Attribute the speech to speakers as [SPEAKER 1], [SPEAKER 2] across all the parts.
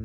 [SPEAKER 1] The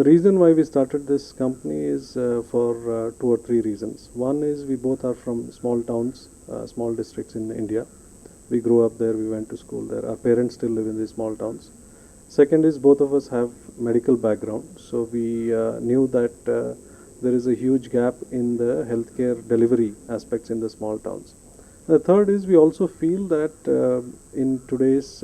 [SPEAKER 1] reason why we started this company is for two or three reasons. One is we both are from small towns, small districts in India. We grew up there, we went to school there. Our parents still live in these small towns. Second is both of us have medical background, so we knew that there is a huge gap in the healthcare delivery aspects in the small towns. The third is we also feel that in today's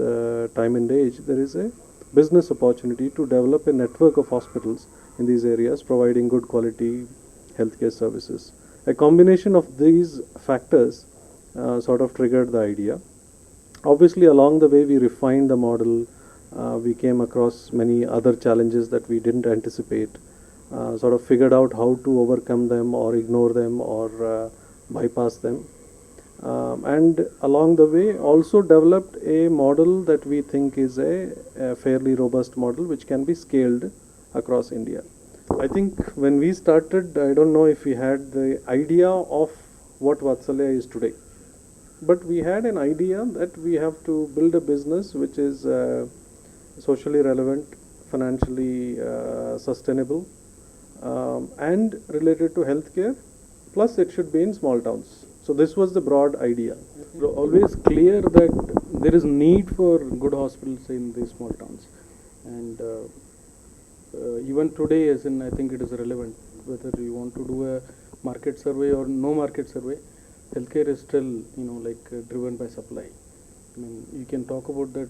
[SPEAKER 1] time and age, there is a business opportunity to develop a network of hospitals in these areas providing good quality healthcare services. A combination of these factors sort of triggered the idea. Obviously, along the way, we refined the model. We came across many other challenges that we didn't anticipate, sort of figured out how to overcome them or ignore them or bypass them. And along the way also developed a model that we think is a fairly robust model which can be scaled across India. I think when we started, I don't know if we had the idea of what Vatsalya is today, but we had an idea that we have to build a business which is socially relevant, financially sustainable, and related to healthcare, plus it should be in small towns. So this was the broad idea.
[SPEAKER 2] Always clear that there is need for good hospitals in these small towns, and even today, as in, I think it is relevant whether you want to do a market survey or no market survey. Healthcare is still, driven by supply. I mean, you can talk about that.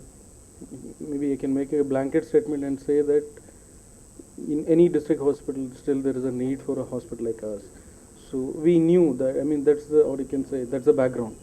[SPEAKER 2] Maybe I can make a blanket statement and say that in any district hospital, still there is a need for a hospital like us. So we knew that. I mean, that's the, or you can say that's the background.